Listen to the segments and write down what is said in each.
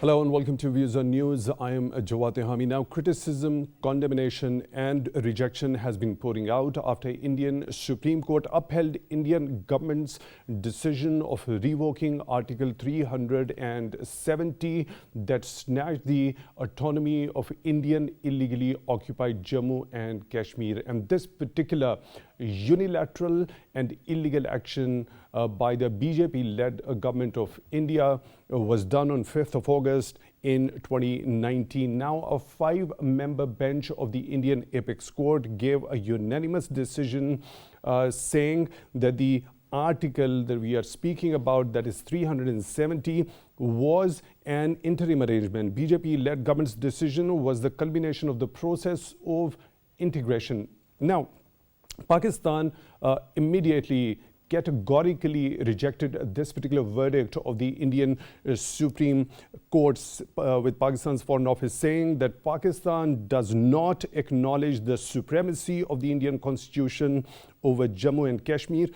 Hello and welcome to Views on News. I am Jawad Tehami. Now, criticism, condemnation and rejection has been pouring out after Indian Supreme Court upheld Indian government's decision of revoking Article 370 that snatched the autonomy of Indian illegally occupied Jammu and Kashmir. And this particular unilateral and illegal action by the BJP-led government of India was done on 5th of August in 2019. Now, a 5-member bench of the Indian Apex Court gave a unanimous decision saying that the article that we are speaking about, that is 370, was an interim arrangement. BJP-led government's decision was the culmination of the process of integration. Now, Pakistan immediately categorically rejected this particular verdict of the Indian Supreme Court, with Pakistan's Foreign Office saying that Pakistan does not acknowledge the supremacy of the Indian Constitution over Jammu and Kashmir.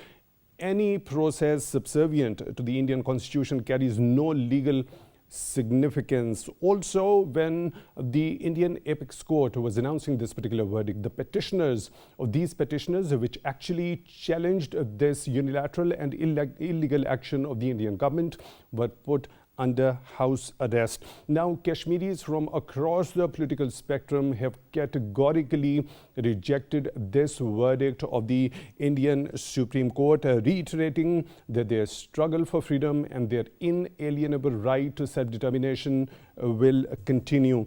Any process subservient to the Indian Constitution carries no legal significance. Also, when the Indian Apex Court was announcing this particular verdict, the petitioners of these petitioners, which actually challenged this unilateral and illegal action of the Indian government, were put under house arrest. Now, Kashmiris from across the political spectrum have categorically rejected this verdict of the Indian Supreme Court, reiterating that their struggle for freedom and their inalienable right to self-determination will continue.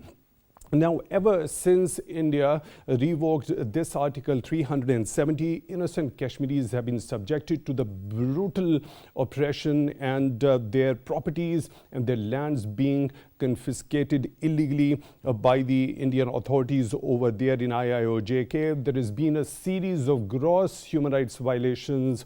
Now, ever since India revoked this Article 370, innocent Kashmiris have been subjected to the brutal oppression and their properties and their lands being confiscated illegally by the Indian authorities over there in IIOJK. There has been a series of gross human rights violations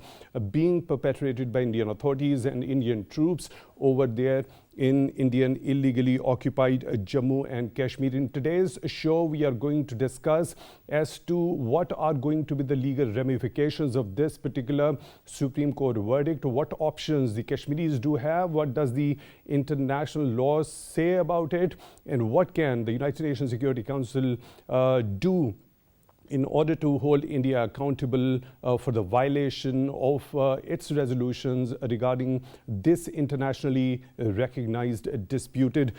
being perpetrated by Indian authorities and Indian troops over there in Indian illegally occupied Jammu and Kashmir. In today's show, we are going to discuss as to what are going to be the legal ramifications of this particular Supreme Court verdict, what options the Kashmiris do have, what does the international law say about it, and what can the United Nations Security Council do in order to hold India accountable for the violation of its resolutions regarding this internationally recognized disputed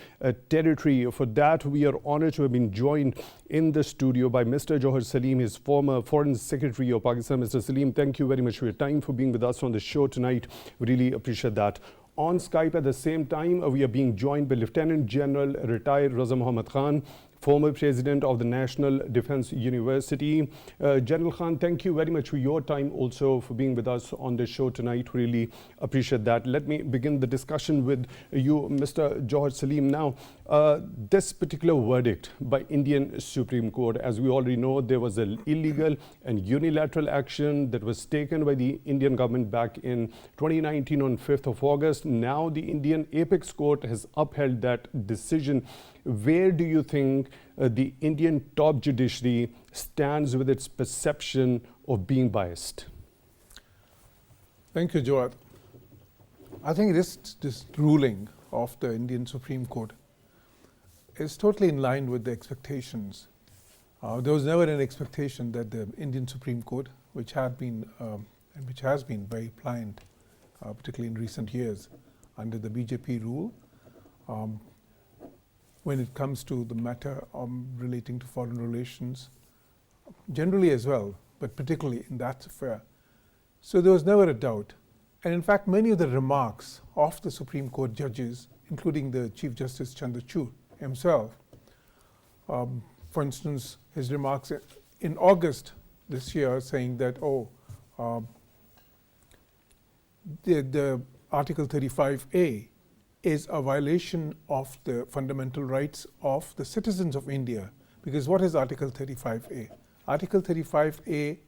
territory. For that, we are honored to have been joined in the studio by Mr. Jauhar Saleem, his former Foreign Secretary of Pakistan. Mr. Saleem, thank you very much for your time, for being with us on the show tonight. We really appreciate that. On Skype at the same time, we are being joined by Lieutenant General retired Raza Muhammad Khan, former president of the National Defense University. General Khan, thank you very much for your time, also for being with us on the show tonight. Really appreciate that. Let me begin the discussion with you, Mr. Jauhar Saleem. Now, this particular verdict by Indian Supreme Court, as we already know, there was an illegal and unilateral action that was taken by the Indian government back in 2019 on 5th of August. Now the Indian Apex Court has upheld that decision. Where do you think the Indian top judiciary stands with its perception of being biased? Thank you, Jawad. I think this ruling of the Indian Supreme Court is totally in line with the expectations. There was never an expectation that the Indian Supreme Court, which had been and which has been very pliant, particularly in recent years, under the BJP rule, when it comes to the matter relating to foreign relations, generally as well, but particularly in that affair. So there was never a doubt. And in fact, many of the remarks of the Supreme Court judges, including the Chief Justice Chandrachud himself, for instance, his remarks in August this year saying that, the Article 35A is a violation of the fundamental rights of the citizens of India. Because what is Article 35A? Article 35A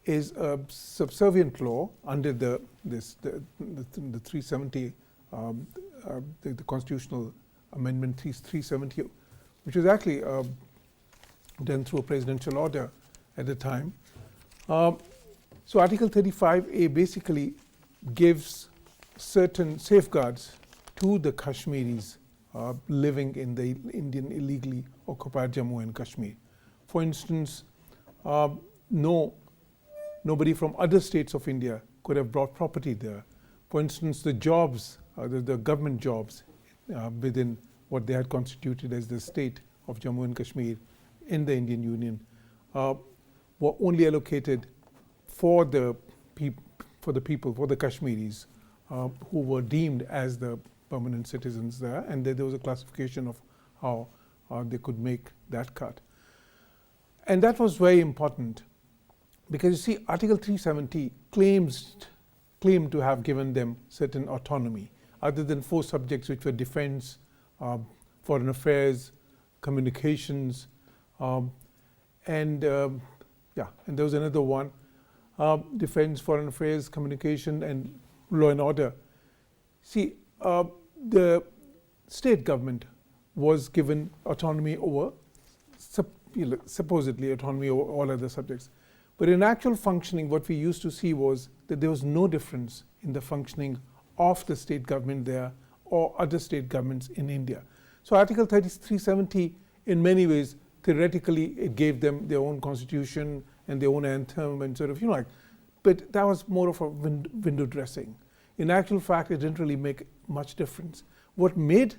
is a subservient law under the 370, the constitutional amendment 370, which was actually done through a presidential order at the time. So Article 35A basically gives certain safeguards to the Kashmiris living in the Indian illegally occupied Jammu and Kashmir. For instance, nobody from other states of India could have brought property there. For instance, the jobs, the government jobs within what they had constituted as the state of Jammu and Kashmir in the Indian Union were only allocated for the people, for the Kashmiris who were deemed as the permanent citizens there, and there was a classification of how they could make that cut. And that was very important because you see, Article 370 claimed to have given them certain autonomy, other than 4 subjects which were defense, foreign affairs, communications, and there was another one, defense, foreign affairs, communication, and law and order. See, the state government was given autonomy over, supposedly autonomy over all other subjects. But in actual functioning, what we used to see was that there was no difference in the functioning of the state government there or other state governments in India. So Article 370, in many ways, theoretically, it gave them their own constitution and their own anthem and sort of, but that was more of a window dressing. In actual fact, it didn't really make much difference. What made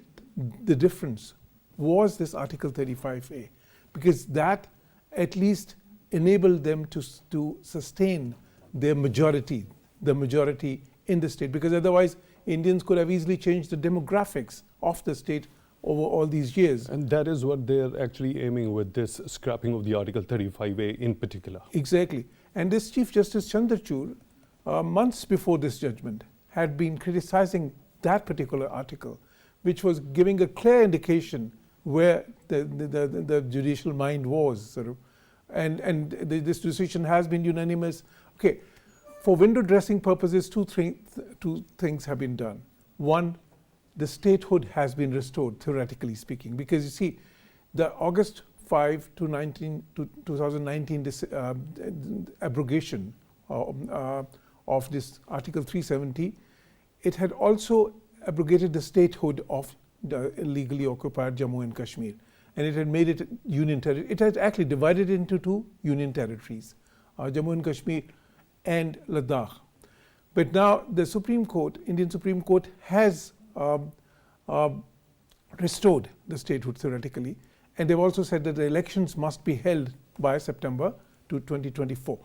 the difference was this Article 35A, because that at least enabled them to sustain their majority, the majority in the state, because otherwise Indians could have easily changed the demographics of the state over all these years. And that is what they're actually aiming with this scrapping of the Article 35A in particular. Exactly. And this Chief Justice Chandrachud, months before this judgment, had been criticizing that particular article, which was giving a clear indication where the judicial mind was, sort of. And this decision has been unanimous. Okay, for window dressing purposes, two things have been done. One, the statehood has been restored, theoretically speaking, because you see, the August 5 to 2019 abrogation of this Article 370, it had also abrogated the statehood of the illegally occupied Jammu and Kashmir, and it had made it union territory. It had actually divided it into 2 union territories, Jammu and Kashmir and Ladakh. But now the Supreme Court, Indian Supreme Court, has restored the statehood theoretically, and they've also said that the elections must be held by September 2024.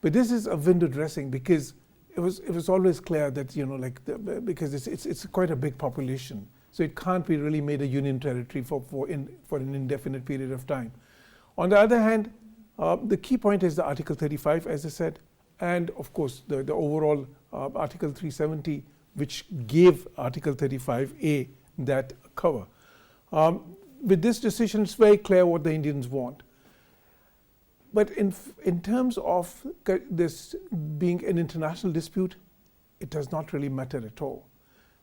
But this is a window dressing because it was always clear that because it's quite a big population, so it can't be really made a union territory for an indefinite period of time. On the other hand, the key point is the Article 35, as I said, and of course the overall Article 370, which gave Article 35A that cover. With this decision, it's very clear what the Indians want. But in terms of this being an international dispute, it does not really matter at all.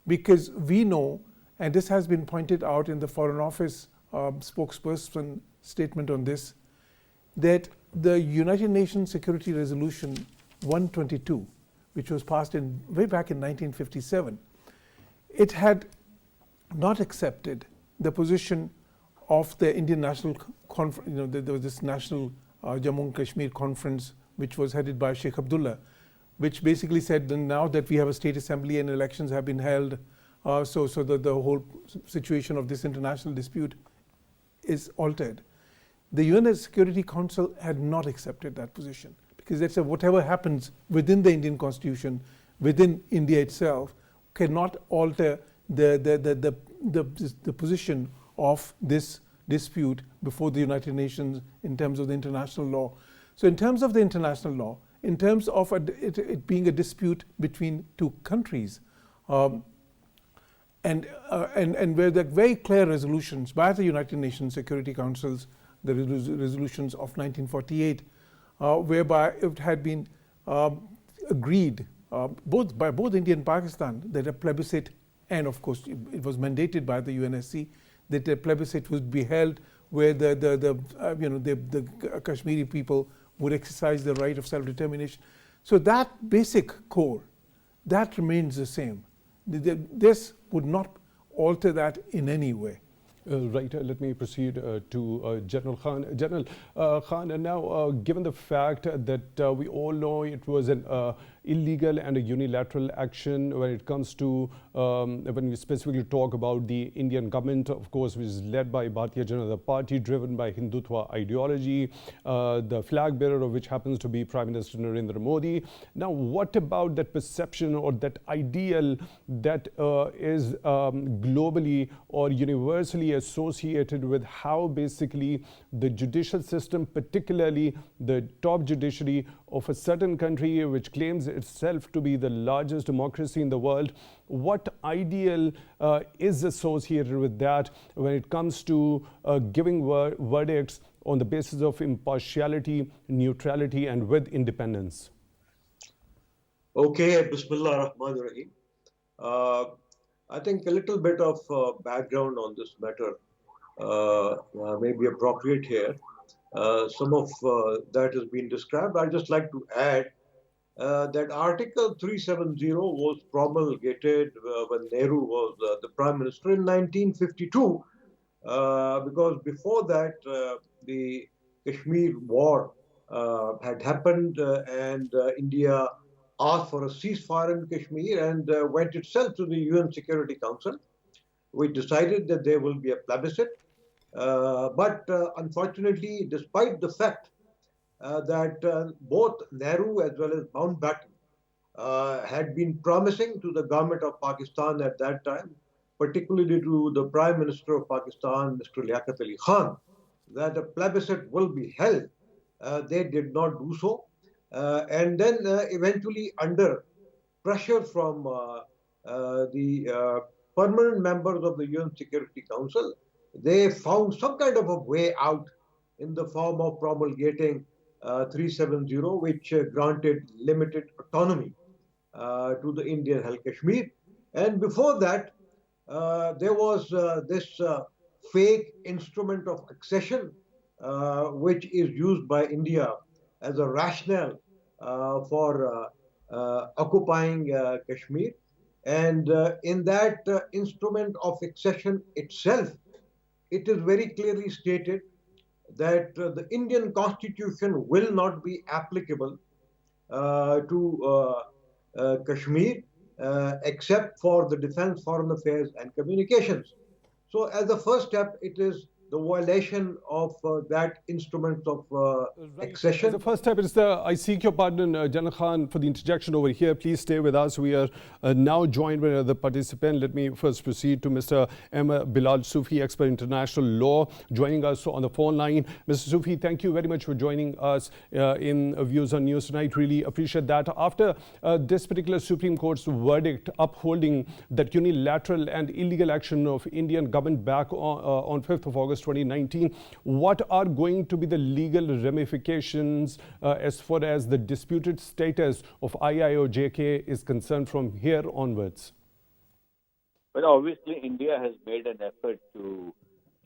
Because we know, and this has been pointed out in the Foreign Office spokesperson statement on this, that the United Nations Security Resolution 122, which was passed way back in 1957, it had not accepted the position of the Indian National Conference. There was this National Jammu and Kashmir Conference, which was headed by Sheikh Abdullah, which basically said that now that we have a state assembly and elections have been held, so that the whole situation of this international dispute is altered. The UN Security Council had not accepted that position, because they said whatever happens within the Indian Constitution, within India itself, cannot alter the position of this dispute before the United Nations in terms of the international law. So in terms of the international law, in terms of it being a dispute between 2 countries, and where there are very clear resolutions by the United Nations Security Councils, the resolutions of 1948, whereby it had been agreed by both India and Pakistan that a plebiscite, and of course it was mandated by the UNSC, that a plebiscite would be held where the Kashmiri people would exercise the right of self-determination. So that basic core, that remains the same. This would not alter that in any way. Right, let me proceed to General Khan. General Khan, and now given the fact that we all know it was an illegal and a unilateral action when it comes to, when we specifically talk about the Indian government, of course, which is led by Bharatiya Janata Party, driven by Hindutva ideology, the flag bearer of which happens to be Prime Minister Narendra Modi. Now, what about that perception or that ideal that is globally or universally associated with how basically the judicial system, particularly the top judiciary of a certain country which claims itself to be the largest democracy in the world, what ideal is associated with that when it comes to giving verdicts on the basis of impartiality, neutrality, and with independence? Okay, Bismillah Rahman Rahim. I think a little bit of background on this matter may be appropriate here. Some of that has been described. I'd just like to add that Article 370 was promulgated when Nehru was the Prime Minister in 1952, because before that the Kashmir war had happened and India asked for a ceasefire in Kashmir and went itself to the UN Security Council. We decided that there will be a plebiscite. But unfortunately, despite the fact that both Nehru as well as Mountbatten had been promising to the government of Pakistan at that time, particularly to the Prime Minister of Pakistan, Mr. Liaquat Ali Khan, that a plebiscite will be held. They did not do so. And then eventually, under pressure from the permanent members of the UN Security Council, they found some kind of a way out in the form of promulgating 370, which granted limited autonomy to the Indian held Kashmir. And before that, there was this fake instrument of accession, which is used by India as a rationale for occupying Kashmir. And in that instrument of accession itself, it is very clearly stated that the Indian Constitution will not be applicable to Kashmir except for the defense, foreign affairs, and communications. So, as a first step, it is the violation of that instrument of accession. The first step is I seek your pardon, General Khan, for the interjection over here. Please stay with us. We are now joined by another participant. Let me first proceed to Mr. Ahmer Bilal, Sufi, expert in international law, joining us on the phone line. Mr. Sufi, thank you very much for joining us in Views on News tonight. Really appreciate that. After this particular Supreme Court's verdict upholding that unilateral and illegal action of Indian government back on 5th of August 2019, what are going to be the legal ramifications as far as the disputed status of IIOJK is concerned from here onwards? Well, obviously, India has made an effort to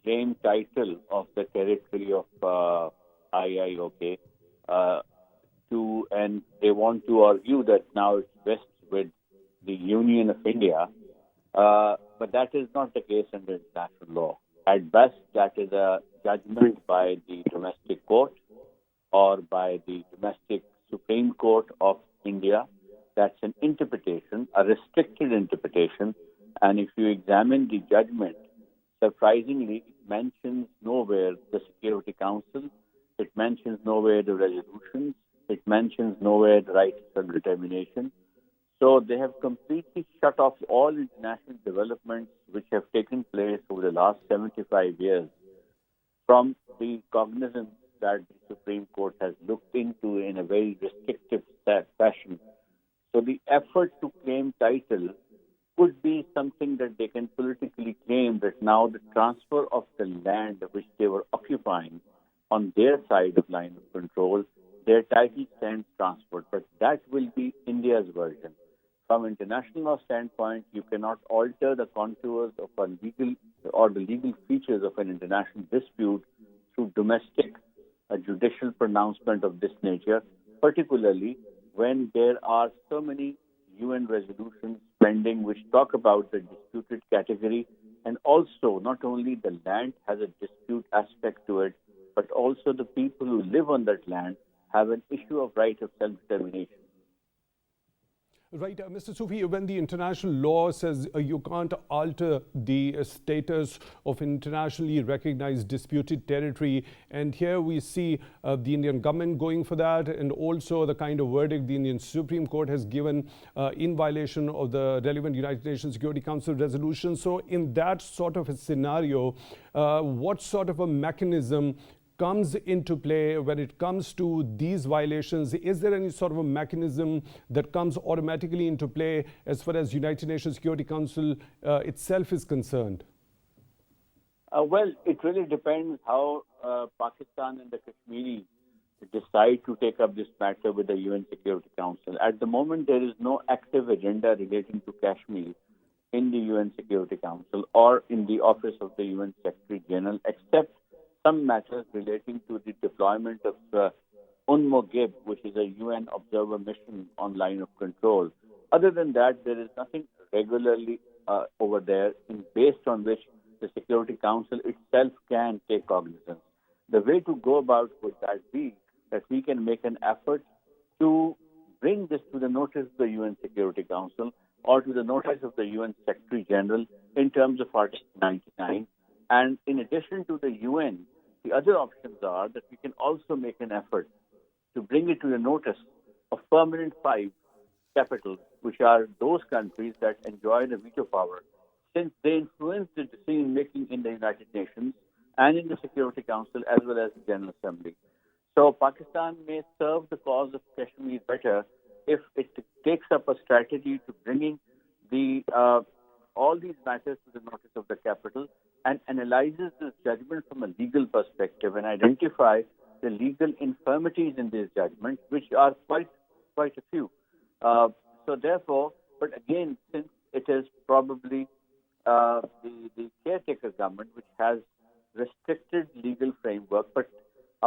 claim title of the territory of IIOK, and they want to argue that now it rests with the Union of India, but that is not the case under international law. At best, that is a judgment by the domestic court or by the domestic Supreme Court of India. That's an interpretation, a restricted interpretation. And if you examine the judgment, surprisingly, it mentions nowhere the Security Council. It mentions nowhere the resolutions. It mentions nowhere the right of self-determination. So they have completely shut off all international developments which have taken place over the last 75 years from the cognizance that the Supreme Court has looked into in a very restrictive fashion. So the effort to claim title could be something that they can politically claim that now the transfer of the land which they were occupying on their side of line of control, their title stands transferred. But that will be India's version. From international law standpoint, you cannot alter the contours of a legal or the legal features of an international dispute through domestic judicial pronouncement of this nature, particularly when there are so many UN resolutions pending which talk about the disputed category, and also not only the land has a dispute aspect to it, but also the people who live on that land have an issue of right of self-determination. Right, Mr. Sufi, when the international law says you can't alter the status of internationally recognized disputed territory, and here we see the Indian government going for that, and also the kind of verdict the Indian Supreme Court has given in violation of the relevant United Nations Security Council resolution. So in that sort of a scenario, what sort of a mechanism comes into play when it comes to these violations? Is there any sort of a mechanism that comes automatically into play as far as United Nations Security Council itself is concerned? Well, it really depends how Pakistan and the Kashmiris decide to take up this matter with the UN Security Council. At the moment, there is no active agenda relating to Kashmir in the UN Security Council or in the Office of the UN Secretary General, except some matters relating to the deployment of UNMOGIB, which is a UN observer mission on line of control. Other than that, there is nothing regularly over there based on which the Security Council itself can take cognizance. The way to go about would that be that we can make an effort to bring this to the notice of the UN Security Council or to the notice of the UN Secretary General in terms of Article 99. And in addition to the UN, the other options are that we can also make an effort to bring it to the notice of permanent 5 capitals, which are those countries that enjoy the veto power, since they influence the decision making in the United Nations and in the Security Council as well as the General Assembly. So Pakistan may serve the cause of Kashmir better if it takes up a strategy to bringing all these matters to the notice of the capital and analyzes this judgment from a legal perspective and identify the legal infirmities in this judgment, which are quite a few. So therefore, but again, since it is probably the caretaker government which has restricted legal framework, but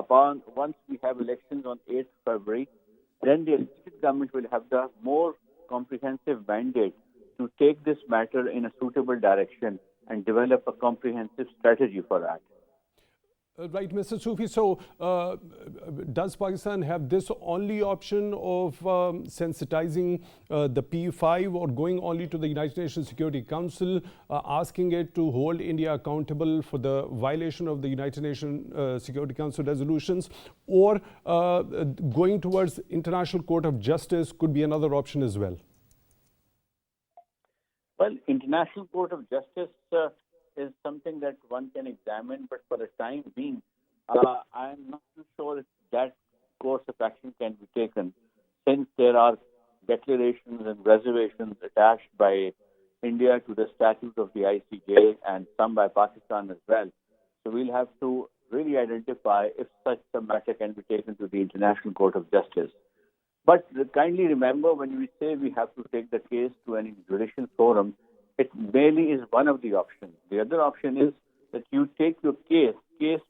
once we have elections on 8th February, then the elected government will have the more comprehensive mandate to take this matter in a suitable direction and develop a comprehensive strategy for that. Right, Mr. Sufi. So, does Pakistan have this only option of sensitizing the P5 or going only to the United Nations Security Council, asking it to hold India accountable for the violation of the United Nations Security Council resolutions, or going towards International Court of Justice could be another option as well? Well, International Court of Justice is something that one can examine, but for the time being, I am not too sure if that course of action can be taken, since there are declarations and reservations attached by India to the statute of the ICJ and some by Pakistan as well. So we'll have to really identify if such a matter can be taken to the International Court of Justice. But kindly remember, when we say we have to take the case to any judicial forum, it merely is one of the options. The other option is that you take your case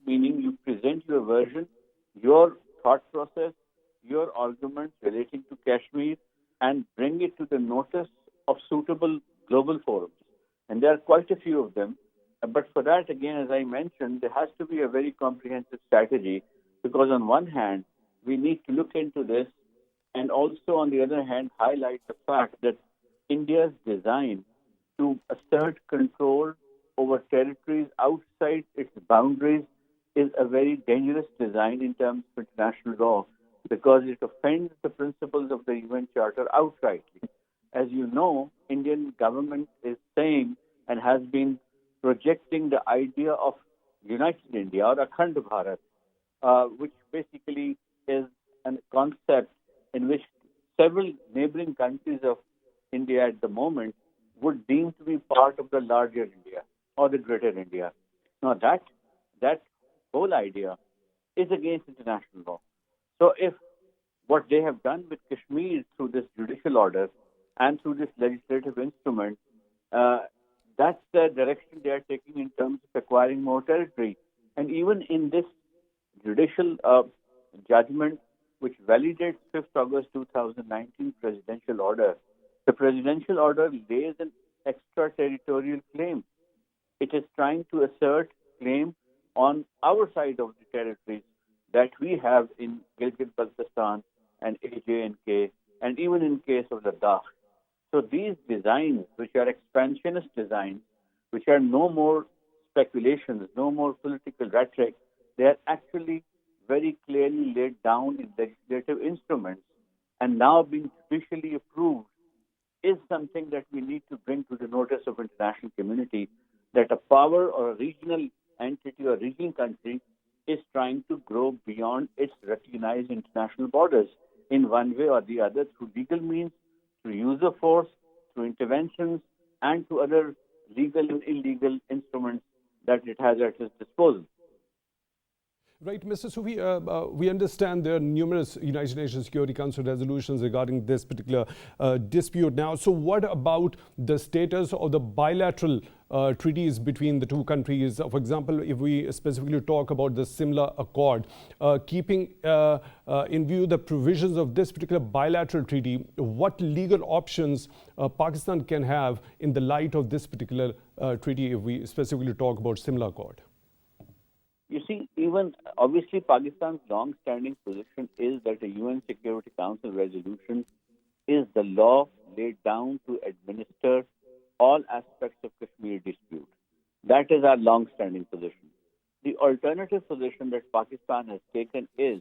meaning you present your version, your thought process, your arguments relating to Kashmir, and bring it to the notice of suitable global forums. And there are quite a few of them. But for that, again, as I mentioned, there has to be a very comprehensive strategy, because on one hand, we need to look into this, and also, on the other hand, highlight the fact that India's design to assert control over territories outside its boundaries is a very dangerous design in terms of international law, because it offends the principles of the UN Charter outrightly. As you know, Indian government is saying and has been projecting the idea of United India or Akhand Bharat, which basically is a concept in which several neighboring countries of India at the moment would deem to be part of the larger India or the greater India. Now that whole idea is against international law. So if what they have done with Kashmir through this judicial order and through this legislative instrument, that's the direction they are taking in terms of acquiring more territory. And even in this judicial judgment, which validates 5th August 2019 presidential order, The presidential order lays an extraterritorial claim. It is trying to assert claim on our side of the territories that we have in Gilgit-Baltistan and AJ&K, and even in case of Ladakh. So these designs, which are expansionist designs, which are no more speculations, no more political rhetoric, they are actually very clearly laid down in legislative instruments and now being judicially approved, is something that we need to bring to the notice of international community, that a power or a regional entity or regional country is trying to grow beyond its recognized international borders in one way or the other, through legal means, through use of force, through interventions, and to other legal and illegal instruments that it has at its disposal. Right, Mr. Sufi, we understand there are numerous United Nations Security Council resolutions regarding this particular dispute now. So what about the status of the bilateral treaties between the two countries? For example, if we specifically talk about the Simla Accord, keeping in view the provisions of this particular bilateral treaty, what legal options Pakistan can have in the light of this particular treaty, if we specifically talk about Simla Accord? You see, even obviously Pakistan's long-standing position is that a UN Security Council resolution is the law laid down to administer all aspects of Kashmir dispute. That is our long-standing position. The alternative position that Pakistan has taken is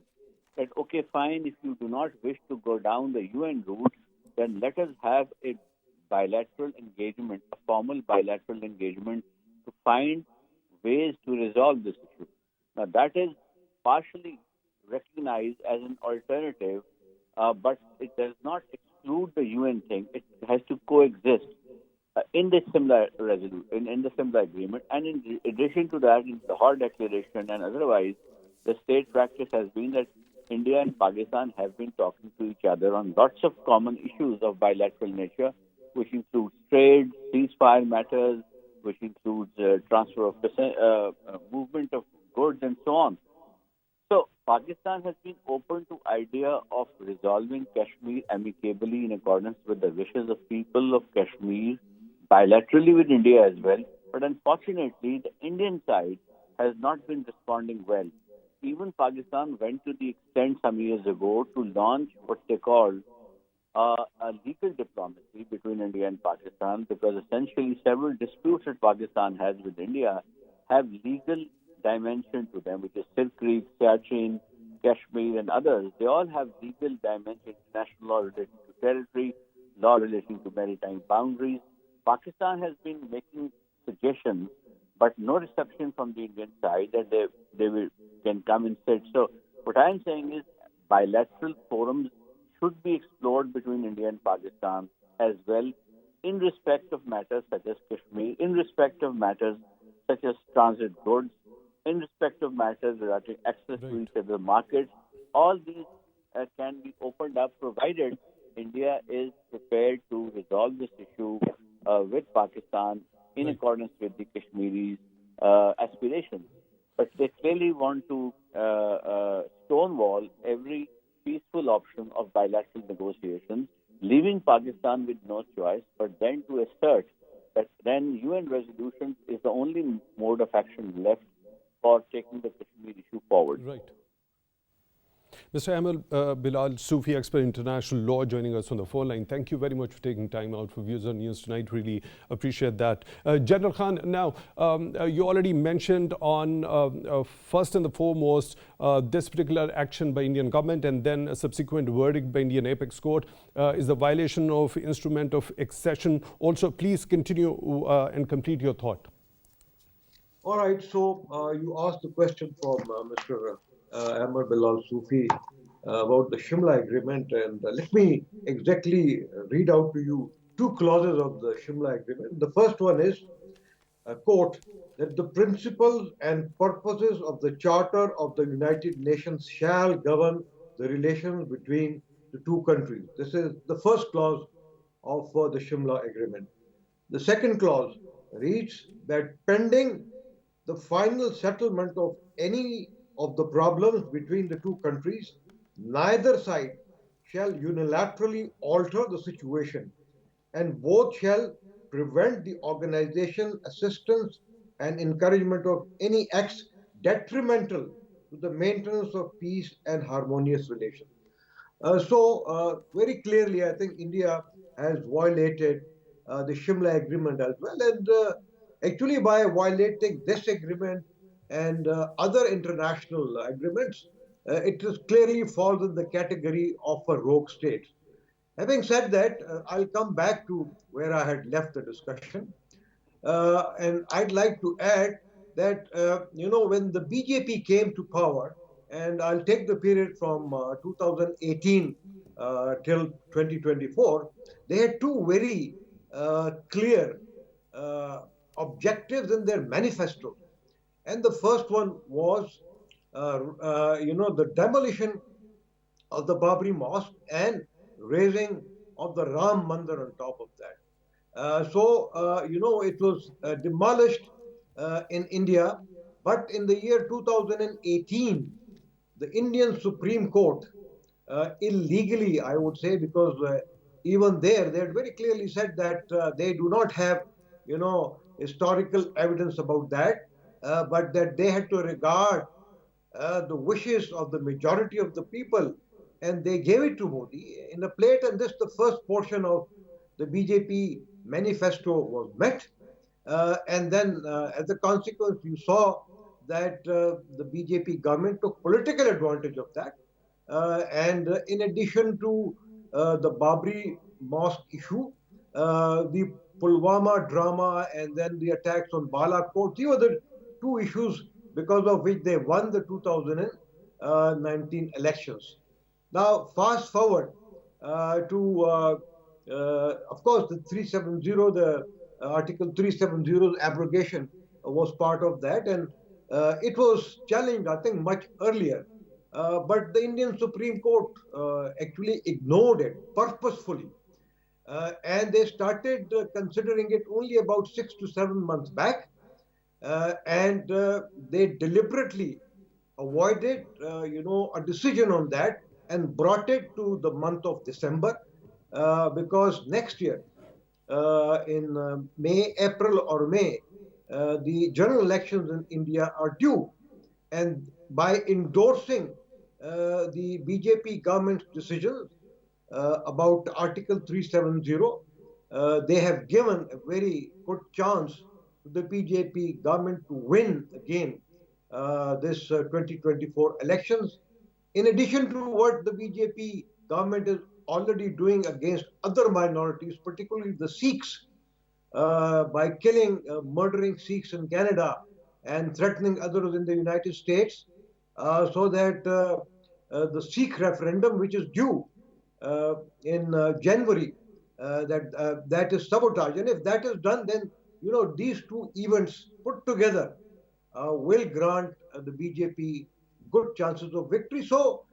that, okay, fine, if you do not wish to go down the UN route, then let us have a bilateral engagement, a formal bilateral engagement to find ways to resolve this issue. Now, that is partially recognized as an alternative, but it does not exclude the UN thing. It has to coexist in the similar resolution, in the similar agreement. And in addition to that, in the Jauhar Declaration and otherwise, the state practice has been that India and Pakistan have been talking to each other on lots of common issues of bilateral nature, which includes trade, ceasefire matters, which includes transfer of movement of goods and so on. So Pakistan has been open to idea of resolving Kashmir amicably in accordance with the wishes of people of Kashmir, bilaterally with India as well. But unfortunately, the Indian side has not been responding well. Even Pakistan went to the extent some years ago to launch what they call a legal diplomacy between India and Pakistan, because essentially several disputes that Pakistan has with India have legal dimension to them, which is Silk Creek, Siachen, Kashmir, and others. They all have legal dimension, international law relating to territory, law relating to maritime boundaries. Pakistan has been making suggestions, but no reception from the Indian side that can come and sit. So what I'm saying is bilateral forums should be explored between India and Pakistan as well, in respect of matters such as Kashmir, in respect of matters such as transit goods, in respect of matters regarding access to each other markets. All these can be opened up, provided India is prepared to resolve this issue with Pakistan in accordance with the Kashmiris' aspirations. But they clearly want to stonewall every peaceful option of bilateral negotiations, leaving Pakistan with no choice but then to assert that then UN resolution is the only mode of action left for taking the Kashmir issue forward. Right. Mr. Ahmer, Bilal, Sufi expert in international law, joining us on the phone line. Thank you very much for taking time out for Views on News tonight. Really appreciate that. General Khan, now, you already mentioned on first and the foremost this particular action by Indian government and then a subsequent verdict by Indian Apex Court is the violation of instrument of accession. Also, please continue and complete your thought. All right, so you asked the question from Mr. Ahmer Bilal Sufi about the Shimla Agreement, and let me exactly read out to you two clauses of the Shimla Agreement. The first one is, quote, that the principles and purposes of the Charter of the United Nations shall govern the relations between the two countries. This is the first clause of the Shimla Agreement. The second clause reads that pending the final settlement of any of the problems between the two countries, neither side shall unilaterally alter the situation and both shall prevent the organization, assistance, and encouragement of any acts detrimental to the maintenance of peace and harmonious relations. Very clearly, I think India has violated the Shimla Agreement as well. And actually, by violating this agreement and other international agreements, it is clearly falls in the category of a rogue state. Having said that, I'll come back to where I had left the discussion. And I'd like to add that, when the BJP came to power, and I'll take the period from 2018 till 2024, they had two very clear objectives in their manifesto. And the first one was, the demolition of the Babri Mosque and raising of the Ram Mandir on top of that. It was demolished in India, but in the year 2018, the Indian Supreme Court, illegally, I would say, because even there, they had very clearly said that they do not have, historical evidence about that, but that they had to regard the wishes of the majority of the people, and they gave it to Modi in a plate, and this the first portion of the BJP manifesto was met. And then, as a consequence, you saw that the BJP government took political advantage of that. And in addition to the Babri Mosque issue, the Pulwama drama, and then the attacks on Balakot, these were the two issues because of which they won the 2019 elections. Now, fast forward to, of course, the 370, the Article 370's abrogation was part of that, and it was challenged, I think, much earlier. But the Indian Supreme Court actually ignored it purposefully. And they started considering it only about 6 to 7 months back. And they deliberately avoided, a decision on that and brought it to the month of December, because next year, in April or May, the general elections in India are due. And by endorsing the BJP government's decisions about Article 370, they have given a very good chance to the BJP government to win again this 2024 elections. In addition to what the BJP government is already doing against other minorities, particularly the Sikhs, by killing, murdering Sikhs in Canada and threatening others in the United States, so that the Sikh referendum, which is due in January, that is sabotaged. And if that is done, then these two events put together will grant the BJP good chances of victory. So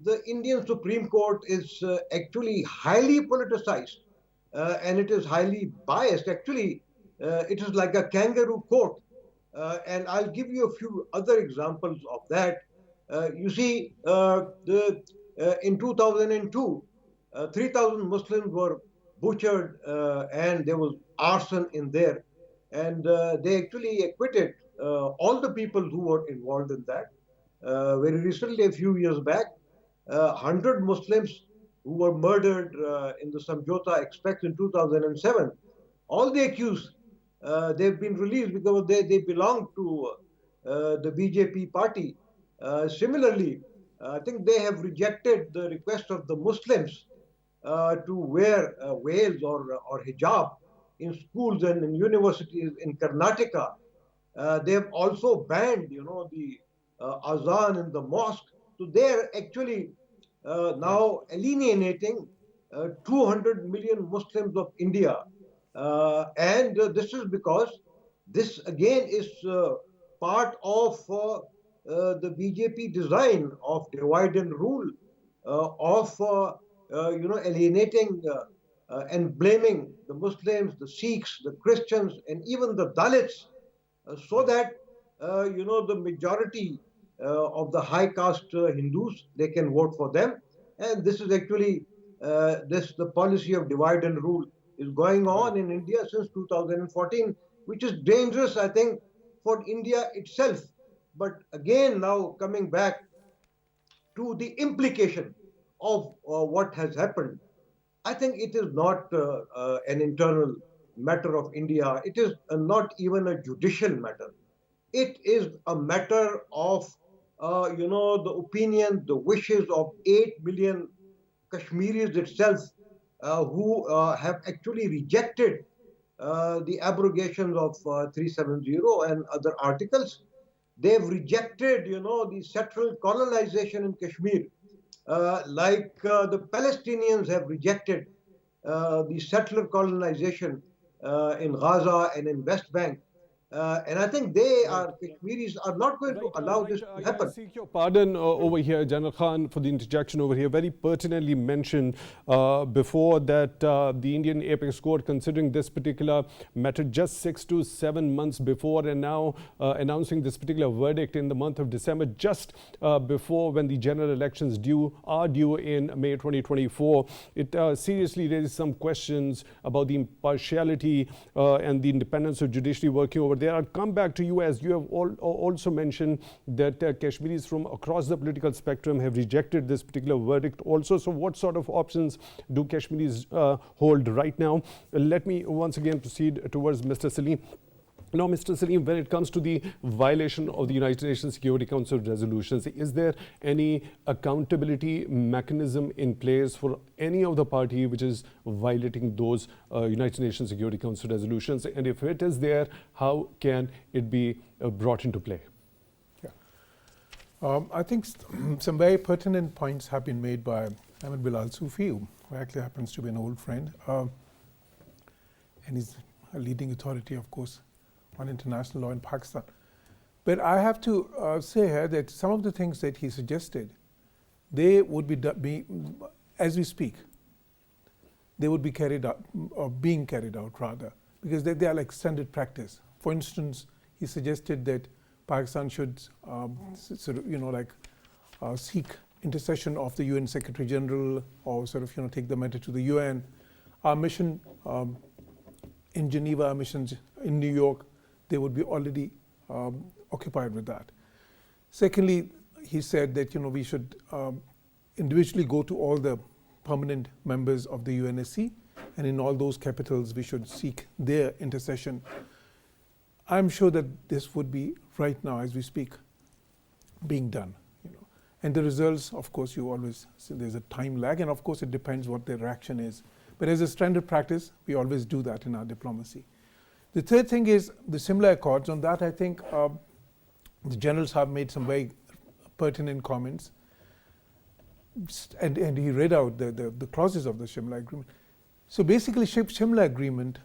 the Indian Supreme Court is actually highly politicized, and it is highly biased. Actually, it is like a kangaroo court. And I'll give you a few other examples of that. You see, in 2002, 3,000 Muslims were butchered, and there was arson in there. And they actually acquitted all the people who were involved in that. Very recently, a few years back, 100 Muslims who were murdered in the Samjhota Express in 2007, all the accused, they've been released because they belong to the BJP party. Similarly, I think they have rejected the request of the Muslims to wear veils or hijab in schools and in universities in Karnataka. They have also banned, the azan in the mosque. So they are actually now alienating 200 million Muslims of India. And this is because this again is part of the BJP design of divide and rule, of alienating and blaming the Muslims, the Sikhs, the Christians, and even the Dalits, so that the majority of the high caste Hindus, they can vote for them. And this is actually the policy of divide and rule is going on in India since 2014, which is dangerous, I think, for India itself. But again, now coming back to the implication of what has happened, I think it is not an internal matter of India. It is not even a judicial matter. It is a matter of, the opinion, the wishes of 8 million Kashmiris itself, who have actually rejected the abrogations of 370 and other articles. They've rejected, the settled colonization in Kashmir, like the Palestinians have rejected the settler colonization in Raza and in West Bank. And I think Kashmiris are not going to allow this to I happen. seek your pardon over here, General Khan, for the interjection over here. Very pertinently mentioned before that the Indian Apex Court, considering this particular matter just 6 to 7 months before, and now announcing this particular verdict in the month of December, just before when the general elections are due in May 2024, it seriously raises some questions about the impartiality and the independence of judiciary working over there. I'll come back to you, as you have also mentioned that Kashmiris from across the political spectrum have rejected this particular verdict also. So what sort of options do Kashmiris hold right now? Let me once again proceed towards Mr. Saleem. Now, Mr. Saleem, when it comes to the violation of the United Nations Security Council resolutions, is there any accountability mechanism in place for any of the party which is violating those United Nations Security Council resolutions? And if it is there, how can it be brought into play? Yeah. I think some very pertinent points have been made by Ahmed Bilal Sufi, who actually happens to be an old friend. And he's a leading authority, of course, on international law in Pakistan. But I have to say here that some of the things that he suggested, they would be as we speak, they would be carried out, or being carried out rather, because they are like standard practice. For instance, he suggested that Pakistan should seek intercession of the UN Secretary General, or take the matter to the UN. Our mission in Geneva, our missions in New York, they would be already occupied with that. Secondly, he said that we should individually go to all the permanent members of the UNSC, and in all those capitals we should seek their intercession. I'm sure that this would be right now, as we speak, being done. And the results, of course, you always say there's a time lag, and of course it depends what their reaction is. But as a standard practice, we always do that in our diplomacy. The third thing is the Simla Accords. On that, I think the generals have made some very pertinent comments, and he read out the clauses of the Simla Agreement. So basically, Simla Agreement,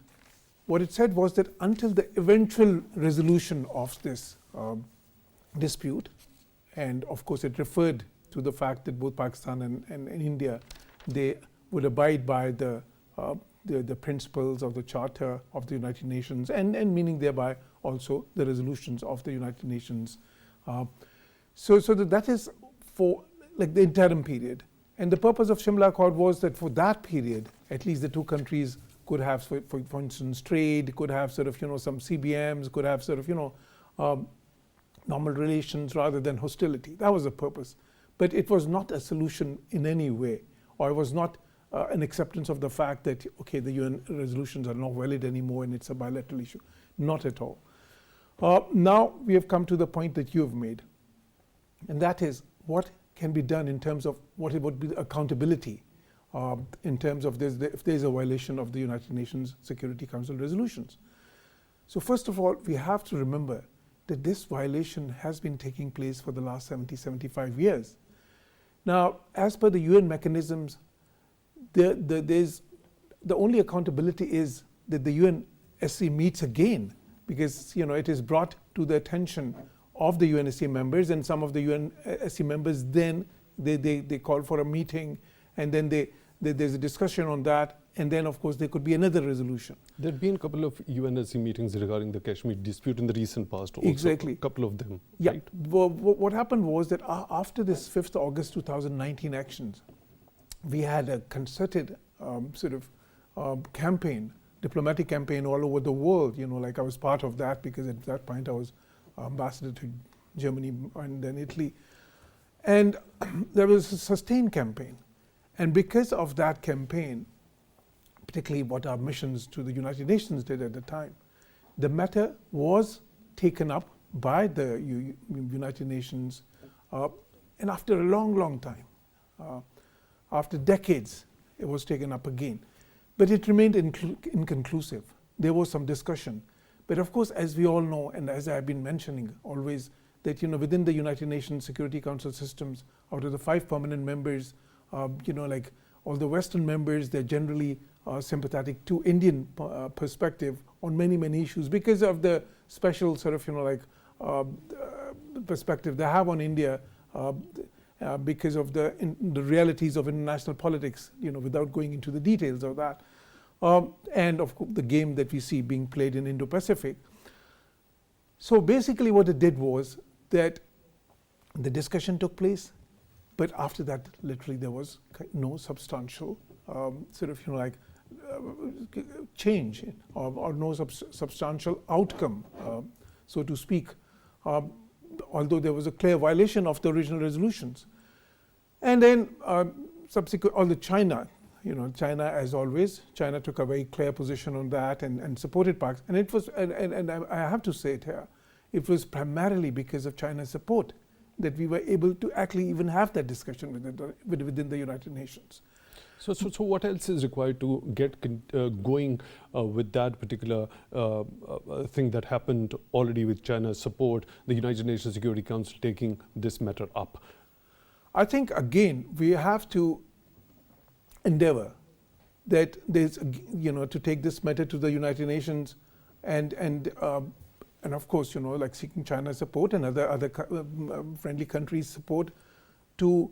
what it said was that until the eventual resolution of this dispute, and of course it referred to the fact that both Pakistan and India, they would abide by the principles of the Charter of the United Nations, and meaning thereby also the resolutions of the United Nations. So that is for like the interim period. And the purpose of Simla Accord was that for that period, at least the two countries could have, for instance, trade, could have some CBMs, could have normal relations rather than hostility. That was the purpose. But it was not a solution in any way, or it was not an acceptance of the fact that, okay, the UN resolutions are not valid anymore and it's a bilateral issue. Not at all. Now we have come to the point that you have made, and that is what can be done in terms of what it would be accountability in terms of if there's a violation of the United Nations Security Council resolutions. So first of all, we have to remember that this violation has been taking place for the last 75 years. Now, as per the UN mechanisms, the only accountability is that the UNSC meets again, because it is brought to the attention of the UNSC members, and some of the UNSC members then they call for a meeting, and then there's a discussion on that, and then of course there could be another resolution. There have been a couple of UNSC meetings regarding the Kashmir dispute in the recent past also. Exactly. A couple of them. Yeah. Right? Well, what happened was that after this 5th August 2019 actions, we had a concerted campaign, diplomatic campaign all over the world. Like I was part of that because at that point I was ambassador to Germany and then Italy. And there was a sustained campaign. And because of that campaign, particularly what our missions to the United Nations did at the time, the matter was taken up by the United Nations, and after a long, long time, after decades, it was taken up again. But it remained inconclusive. There was some discussion. But of course, as we all know, and as I've been mentioning always, that within the United Nations Security Council systems, out of the 5 permanent members, like all the Western members, they're generally sympathetic to Indian perspective on many, many issues because of the special sort of, perspective they have on India because of the realities of international politics, without going into the details of that. And of course, the game that we see being played in Indo-Pacific. So basically what it did was that the discussion took place, but after that, literally there was no substantial change or no substantial outcome, so to speak, although there was a clear violation of the original resolutions. And then subsequent, all the China, China as always, China took a very clear position on that and supported Pakistan. And it was, and I have to say it here, it was primarily because of China's support that we were able to actually even have that discussion within the United Nations. So what else is required to get going with that particular thing that happened already with China's support, the United Nations Security Council taking this matter up? I think, again, we have to endeavor that there's, to take this matter to the United Nations and of course, like seeking China's support and other friendly countries' support to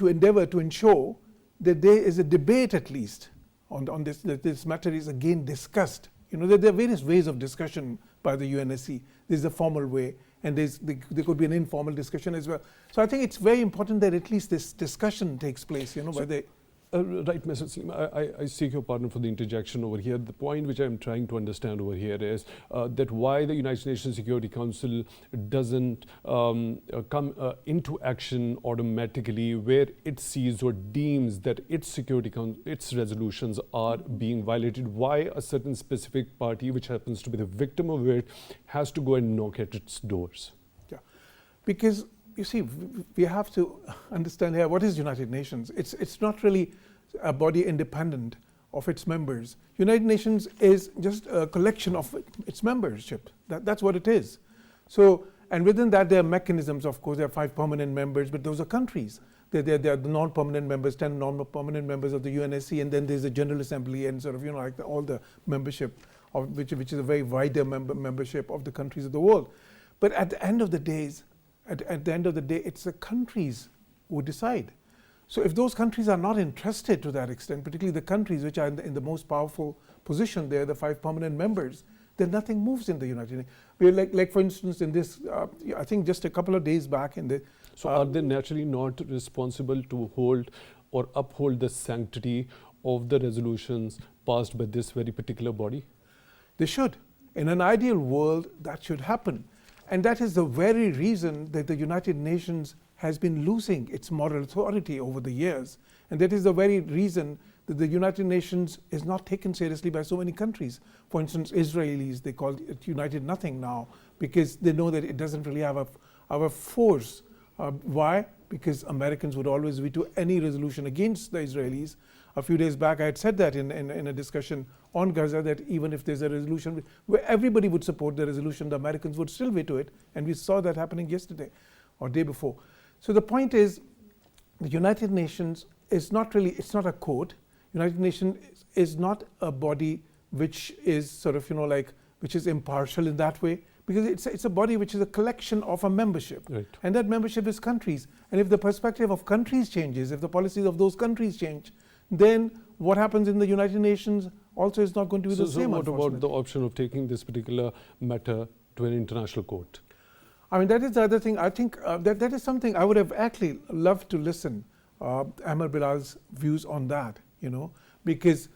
endeavor to ensure that there is a debate at least on this, that this matter is again discussed. That there are various ways of discussion by the UNSC. There's a formal way, and there could be an informal discussion as well. So I think it's very important that at least this discussion takes place, by the... Right, Mr. Saleem, I seek your pardon for the interjection over here. The point which I'm trying to understand over here is that why the United Nations Security Council doesn't come into action automatically where it sees or deems that its its resolutions are being violated. Why a certain specific party, which happens to be the victim of it, has to go and knock at its doors? Yeah, because you see, we have to understand here what is United Nations. It's not really a body independent of its members. United Nations is just a collection of its membership. That's what it is. So, and within that there are mechanisms. Of course, there are 5 permanent members, but those are countries. There are the non-permanent members, 10 non-permanent members of the UNSC, and then there's the General Assembly and sort of like all the membership of which is a very wider membership of the countries of the world. But at the end of the day, it's the countries who decide. So if those countries are not interested to that extent, particularly the countries which are in the most powerful position, they're the 5 permanent members, then nothing moves in the United Nations. We're like for instance, in this, I think just a couple of days back in the... So are they naturally not responsible to hold or uphold the sanctity of the resolutions passed by this very particular body? They should. In an ideal world, that should happen. And that is the very reason that the United Nations has been losing its moral authority over the years. And that is the very reason that the United Nations is not taken seriously by so many countries. For instance, Israelis, they call it United Nothing now because they know that it doesn't really have a force. Why? Because Americans would always veto any resolution against the Israelis. A few days back I had said that in a discussion on Gaza, that even if there's a resolution where everybody would support the resolution, the Americans would still veto it, and we saw that happening yesterday or day before. So the point is, the United Nations is not really, it's not a court. United Nations is not a body which is sort of, which is impartial in that way, because it's a body which is a collection of a membership. Right. And that membership is countries. And if the perspective of countries changes, if the policies of those countries change, then what happens in the United Nations also is not going to be the same. So what about the option of taking this particular matter to an international court? I mean, that is the other thing. I think that is something I would have actually loved to listen Ahmer Bilal's views on that, because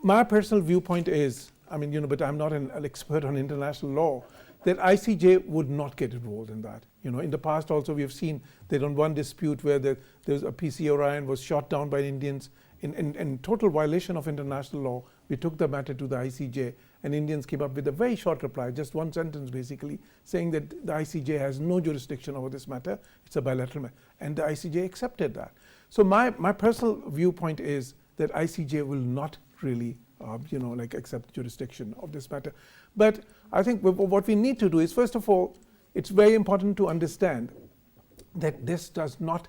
my personal viewpoint is, I mean, but I'm not an expert on international law, that ICJ would not get involved in that. In the past also we have seen that on one dispute where there was a PC Orion was shot down by Indians in total violation of international law, we took the matter to the ICJ, and Indians came up with a very short reply, just one sentence basically, saying that the ICJ has no jurisdiction over this matter, it's a bilateral matter, and the ICJ accepted that. So my personal viewpoint is that ICJ will not really accept jurisdiction of this matter. But I think what we need to do is, first of all, it's very important to understand that this does not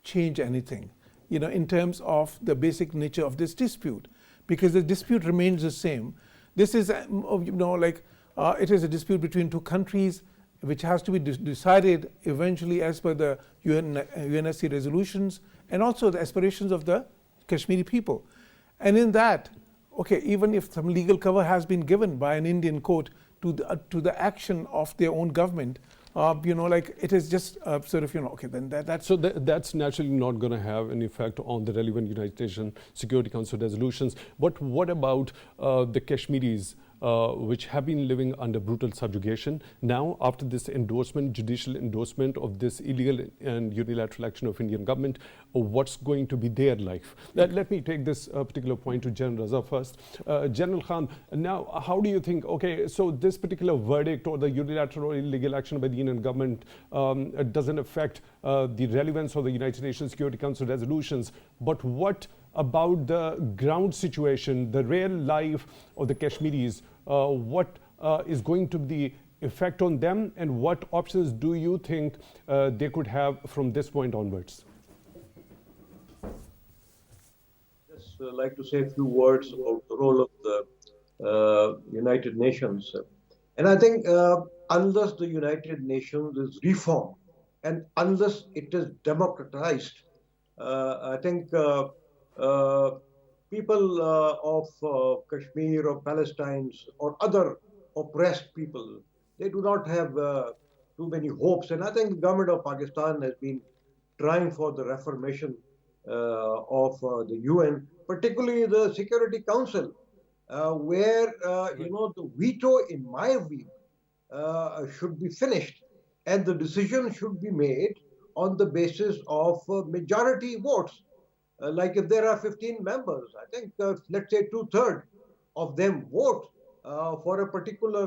change anything, in terms of the basic nature of this dispute, because the dispute remains the same. This is, it is a dispute between two countries which has to be decided eventually as per the UNSC resolutions and also the aspirations of the Kashmiri people. And in that, okay, even if some legal cover has been given by an Indian court to the action of their own government, it is just okay, then that's... So that's naturally not going to have an effect on the relevant United Nations Security Council resolutions. But what about the Kashmiris, which have been living under brutal subjugation? Now, after this endorsement, judicial endorsement of this illegal and unilateral action of Indian government, what's going to be their life? Let me take this particular point to General Raza first. General Khan, now how do you think, okay, so this particular verdict or the unilateral or illegal action by the Indian government doesn't affect the relevance of the United Nations Security Council resolutions, but what about the ground situation, the real life of the Kashmiris? What is going to be the effect on them, and what options do you think they could have from this point onwards? Just like to say a few words about the role of the United Nations. And I think unless the United Nations is reformed and unless it is democratized, I think people of Kashmir or Palestine or other oppressed people, they do not have too many hopes. And I think the government of Pakistan has been trying for the reformation of the UN, particularly the Security Council, where the veto, in my view, should be finished, and the decision should be made on the basis of majority votes. Like if there are 15 members, I think let's say 2/3 of them vote for a particular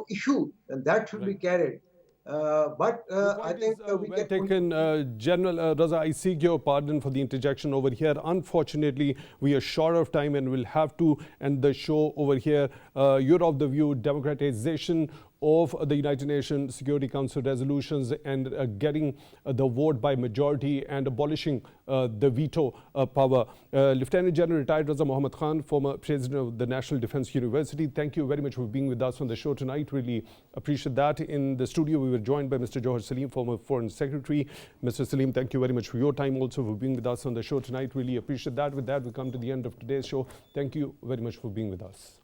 issue, and that should be carried. But I think we well can taken, General Raza. I seek your pardon for the interjection over here. Unfortunately, we are short of time and we'll have to end the show over here. You're of the view democratization of the United Nations Security Council resolutions and getting the vote by majority and abolishing the veto power. Lieutenant General retired Raza Muhammad Khan, former president of the National Defense University, thank you very much for being with us on the show tonight. Really appreciate that. In the studio, we were joined by Mr. Jauhar Saleem, former Foreign Secretary. Mr. Saleem, thank you very much for your time, also for being with us on the show tonight. Really appreciate that. With that, we come to the end of today's show. Thank you very much for being with us.